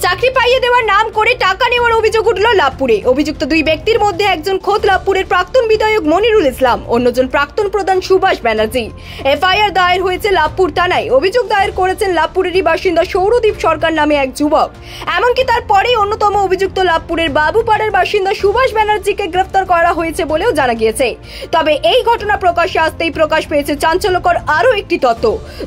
চাকরি পাইয়ে দেওয়ার নাম করে টাকা নেওয়ার অভিযোগ উঠল লাভপুরে। অভিযুক্ত দুই ব্যক্তির মধ্যে একজন খোদ লাভপুরের প্রাক্তন বিধায়ক মনিরুল ইসলাম, অন্যজন প্রাক্তন প্রধান সুভাষ ব্যানার্জি। এফআইআর দায়ের হয়েছে লাভপুর থানায়। অভিযোগ দায়ের করেছেন লাভপুরেরই বাসিন্দা সৌরদীপ সরকার নামে এক যুবক। এমনকি তারপরেই অন্যতম অভিযুক্ত লাভপুরের বাবুপাড়ার বাসিন্দা সুভাষ ব্যানার্জিকে গ্রেফতার করা হয়েছে বলেও জানা গিয়েছে। তবে এই ঘটনা প্রকাশ্যে আসতেই প্রকাশ পেয়েছে চাঞ্চল্যকর আরও একটি তথ্য।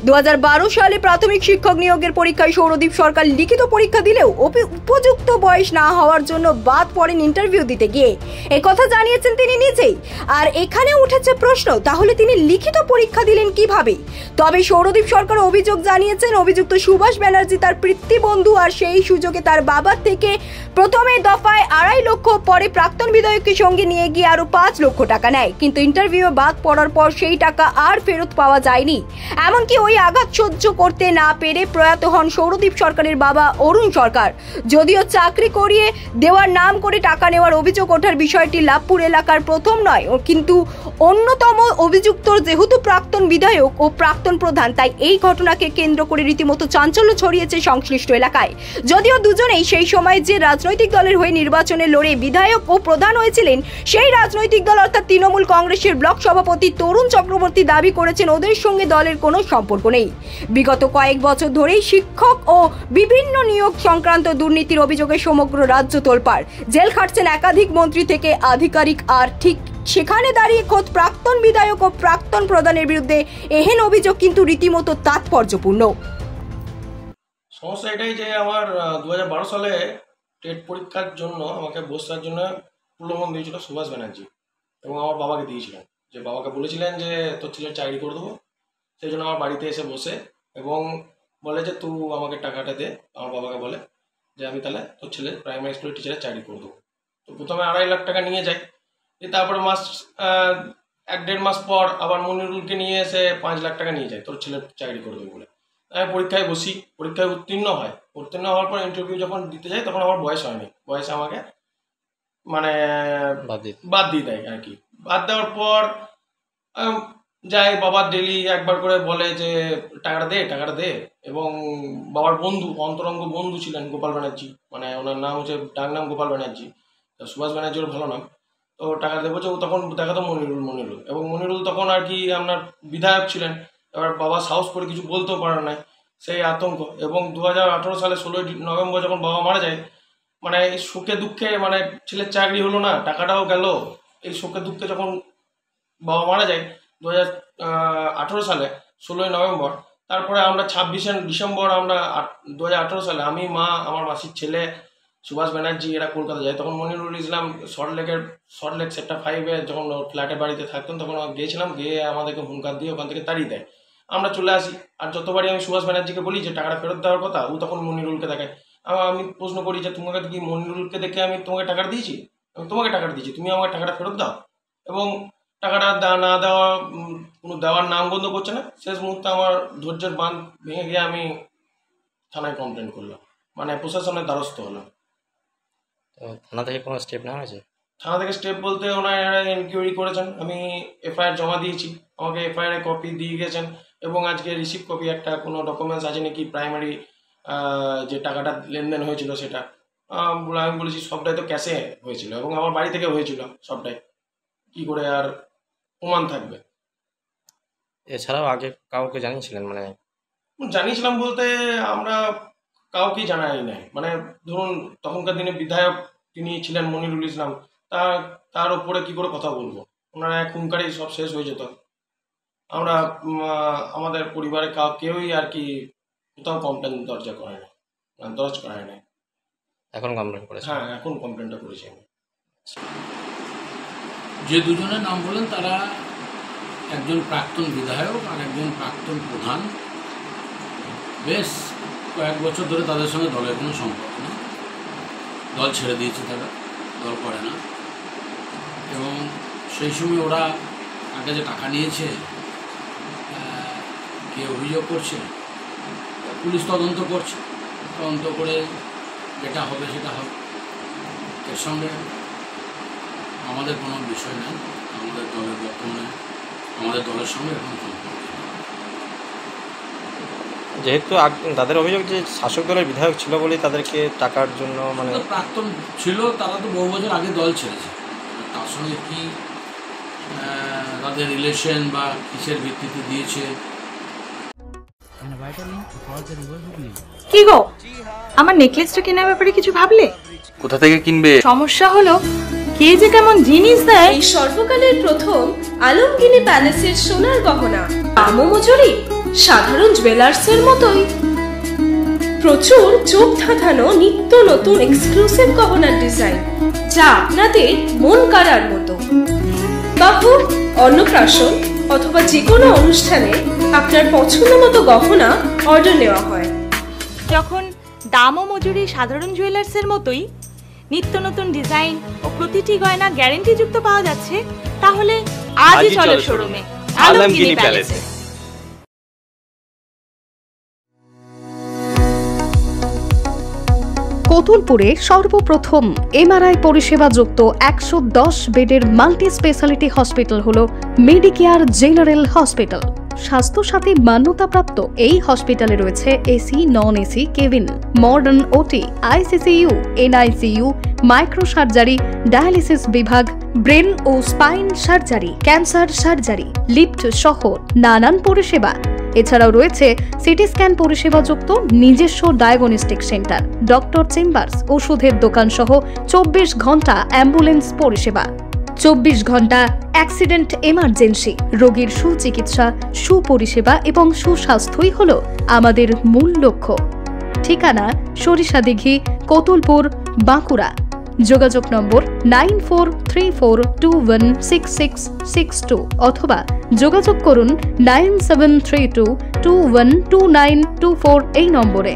2012 সালে প্রাথমিক শিক্ষক নিয়োগের পরীক্ষায় সৌরদীপ সরকার লিখিত পরীক্ষা দিলেও উপযুক্ত বয়স না হওয়ার জন্য বাদ পড়েন ইন্টারভিউ দিতে গিয়ে। এই কথা জানিয়েছেন তিনি নিজেই। আর এখানে উঠেছে প্রশ্ন, তাহলে তিনি লিখিত পরীক্ষা দিলেন কিভাবে? তবে সৌরদীপ সরকার অভিযোগ জানিয়েছেন অভিযুক্ত সুভাষ ব্যানার্জি তার প্রীতিবন্ধু, আর সেই সুযোগে তার বাবার থেকে প্রথমে দফায় 2.5 লক্ষ, পরে প্রাক্তন বিধায়ককে সঙ্গে নিয়ে গিয়ে আরো 5 লক্ষ টাকা নেয়। কিন্তু ইন্টারভিউ বাদ পড়ার পর সেই টাকা আর ফেরত পাওয়া যায়নি। এমনকি ওই আঘাত সহ্য করতে না পেরে প্রয়াত হন সৌরদীপ সরকারের বাবা অরুণ সরকার। যদিও চাকরি করিয়ে দেওয়ার নাম করে টাকা নেওয়ার অভিযোগ ওঠার বিষয়টি লাভপুর এলাকার প্রথম নয়, কিন্তু অন্যতম অভিযুক্ত যেহেতু প্রাক্তন বিধায়ক ও প্রাক্তন প্রধান, তাই এই ঘটনাকে কেন্দ্র করে রীতিমতো চাঞ্চল্য ছড়িয়েছে সংশ্লিষ্ট এলাকায়। যদিও দুজনেই সেই সময় যে রাজনৈতিক দলের হয়ে নির্বাচনে লড়ে বিধায়ক ও প্রধান হয়েছিলেন, সেই রাজনৈতিক দল অর্থাৎ তৃণমূল কংগ্রেসের ব্লক সভাপতি তরুণ চক্রবর্তী দাবি করেছেন ওদের সঙ্গে দলের কোনো সম্পর্ক নেই। বিগত কয়েক বছর ধরেই শিক্ষক ও বিভিন্ন নিয়োগ সংক্রান্ত দুর্নীতির অভিযোগে সমগ্র রাজ্য তোলপাড়। জেল খাটছেন একাধিক মন্ত্রী থেকে আধিকারিক। আর ঠিক সেখানে দাঁড়িয়ে খোদ প্রাক্তন বিধায়ক ও প্রাক্তন প্রধানের বিরুদ্ধে এহেন অভিযোগ কিন্তু রীতিমতো তাৎপর্যপূর্ণ। সমস্যা এটাই যে আমার 2012 সালে টেট পরীক্ষার জন্য আমাকে বসার জন্য প্রলোভন দিয়েছিল সুভাষ ব্যানার্জি, এবং আমার বাবাকে দিয়েছিলেন, যে বাবাকে বলেছিলেন যে তোর ছেলের চাকরি করে দেবো। সেই জন্য আমার বাড়িতে এসে বসে এবং বলে যে তুই আমাকে টাকাটা দে। আমার বাবাকে বলে যে আমি তাহলে তোর ছেলের প্রাইমারি স্কুলের টিচারের চাকরি করে দেবো। তো প্রথমে 2.5 লাখ টাকা নিয়ে যাই। তারপরে 1-1.5 মাস পর আবার মনিরুলকে নিয়ে এসে 5 লাখ টাকা নিয়ে যায় তোর ছেলের চাকরি করে দেবো বলে। আমি পরীক্ষায় বসি, পরীক্ষায় উত্তীর্ণ হওয়ার পর ইন্টারভিউ যখন দিতে যাই তখন আমার বয়স হয়নি। বয়সে আমাকে মানে বাদ দিয়ে দেয় আর কি। বাদ দেওয়ার পর যাই, বাবার ডেলি একবার করে বলে যে টাকাটা দে। এবং বাবার বন্ধু, অন্তরঙ্গ বন্ধু ছিলেন গোপাল ব্যানার্জি, মানে ওনার নাম হচ্ছে ডাক নাম গোপাল ব্যানার্জি, সুভাষ ব্যানার্জির ভালো নাম। তো টাকা দেবো যে তখন দেখাতো মনিরুল, এবং মনিরুল তখন আর কি আপনার বিধায়ক ছিলেন। এবার বাবা সাহস করে কিছু বলতেও পারে নাই, সেই আতঙ্ক। এবং 2018 সালে 16 নভেম্বর যখন বাবা মারা যায়, মানে এই শোকে দুঃখে, মানে ছেলের চাকরি হলো না, টাকাটাও গেল, এই শোকে দুঃখে যখন বাবা মারা যায় 2018 সালে 16 নভেম্বর, তারপরে আমরা 26 ডিসেম্বর 2018 সালে আমি, মা, আমার মাসির ছেলে সুভাষ ব্যানার্জি এরা কলকাতা যায়। তখন মনিরুল ইসলাম সল্টলেক সেক্টর 5-এ যখন ফ্ল্যাটে বাড়িতে থাকতেন, তখন গিয়েছিলাম, গিয়ে আমাদেরকে হুঙ্কার দিয়ে ওখান থেকে তাড়িয়ে দেয়। আমরা চলে আসি। আর যতবারই আমি সুভাষ ব্যানার্জিকে বলি যে টাকাটা ফেরত দেওয়ার কথা, ও তখন মনিরুলকে দেখায়। আমি প্রশ্ন করি যে তোমাকে কি মনিরুলকে দেখে আমি তোমাকে টাকাটা দিয়েছি? আমি তোমাকে টাকাটা দিয়েছি, তুমি আমাকে টাকাটা ফেরত দাও। এবং টাকাটা না দেওয়া, কোনো দেওয়ার নাম বন্ধ করছে না। শেষ মুহূর্তে আমার ধৈর্যের বাঁধ ভেঙে গিয়ে আমি থানায় কমপ্লেন করলাম, মানে প্রশাসনের দ্বারস্থ হলাম। থানা থেকে কোনো স্টেপ নেওয়া হয়েছে? থানা থেকে স্টেপ বলতে ওনারা এনকোয়ারি করেছেন, আমি এফআইআর জমা দিয়েছি, আমাকে এফআইআর কপি দিয়ে গেছেন। এবং আজকে রিসিভ কপি একটা কোনো ডকুমেন্টস আছে নাকি প্রাইমারি যে টাকাটা লেনদেন হয়েছিল সেটা। আমি বলেছি সবটাই তো ক্যাশে হয়েছিল এবং আমার বাড়ি থেকে হয়েছিল সবটাই, কি করে আর প্রমাণ থাকবে? এছাড়াও আগে কাউকে জানিয়েছিলেন? মানে জানিয়েছিলাম বলতে আমরা কাউকেই জানাই নাই। মানে ধরুন তখনকার দিনে বিধায়ক তিনি ছিলেন মনিরুল ইসলাম, তার উপরে কি করে কথা বলবো? ওনারা এক হুঙ্কারেই সব শেষ হয়ে যেত। আমরা আমাদের পরিবারে কেউই আর কি কোথাও কমপ্লেন দরজ করায় নাই। এখন কমপ্লেন করেছে? হ্যাঁ, এখন কমপ্লেনটা করেছি আমি। যে দুজনের নাম বললেন তারা একজন প্রাক্তন বিধায়ক আর একজন প্রাক্তন প্রধান। বেশ কয়েক বছর ধরে তাদের সঙ্গে দলের কোনো সম্পর্ক নেই, দল ছেড়ে দিয়েছে, তারা দল করে না। এবং সেই সময় ওরা আগে যে টাকা নিয়েছে, কে অভিযোগ করছে, পুলিশ তদন্ত করছে, তদন্ত করে যেটা হবে সেটা হবে। এর সঙ্গে আমাদের কোনো বিষয় নেই, আমাদের দলের বর্তমানে আমাদের দলের সঙ্গে এখন সম্পর্ক। যেহেতু তাদের অভিযোগ যে শাসক দলের বিধায়ক ছিল বলেই তাদেরকে টাকার জন্য মানে প্রাক্তন ছিল, তারা তো বহু বছর আগে দল ছেড়েছে। তার সঙ্গে কি তাদের রিলেশন বা কিসের ভিত্তিতে দিয়েছে। কি গো, আমার নেকলেসটা কেনার ব্যাপারে কিছু ভাবলে? কোথা থেকে কিনবে? সমস্যা হলো কে যে কেমন জিনিস দেয়। এই সর্বকালের প্রথম আলমগিনি প্যালেসের সোনার গহনা দামও মজুরি সাধারণ জুয়েলার্সের মতোই। প্রচুর চোখ ধাঁধানো নিত্য নতুন এক্সক্লুসিভ গহনার ডিজাইন, যা আপনাদের মন কাড়ার মতো। বাহু, অন্নপ্রাশন অথবা যে কোনো অনুষ্ঠানে আপনার পছন্দ মতো গহনা অর্ডার নেওয়া হয়। যখন দাম ও মজুরি সাধারণ জুয়েলার্সের মতোই, নিত্য নতুন ডিজাইন ও প্রতিটি গয়না গ্যারান্টি যুক্ত পাওয়া যাচ্ছে, তাহলে আজই চলো শোরুমে আলমগিনি প্যালেসে। কোতুলপুরে সর্বপ্রথম এমআরআই পরিষেবা যুক্ত 110 বেডের মাল্টি স্পেশালিটি হসপিটাল হল মেডিকেয়ার জেনারেল হসপিটাল। স্বাস্থ্যসাথী মান্যতাপ্রাপ্ত এই হসপিটালে রয়েছে AC, non AC cabin, modern OT, ICCU, NICU, micro surgery, dialysis বিভাগ, ব্রেন ও spine surgery, cancer surgery, lift সহ নানান পরিষেবা। এছাড়াও রয়েছে সিটি স্ক্যান পরিষেবা যুক্ত নিজস্ব ডায়াগনস্টিক সেন্টার, ডক্টর চেম্বার্স, ওষুধের দোকান সহ 24 ঘন্টা অ্যাম্বুলেন্স পরিষেবা। 24 ঘন্টা অ্যাক্সিডেন্ট এমার্জেন্সি। রোগীর সুচিকিৎসা, সুপরিষেবা এবং সুস্বাস্থ্যই হল আমাদের মূল লক্ষ্য। ঠিকানা সরিষাদিঘি, কোতুলপুর, বাঁকুড়া। যোগাযোগ নম্বর 9434216662 অথবা যোগাযোগ করুন 9732212924 এই নম্বরে।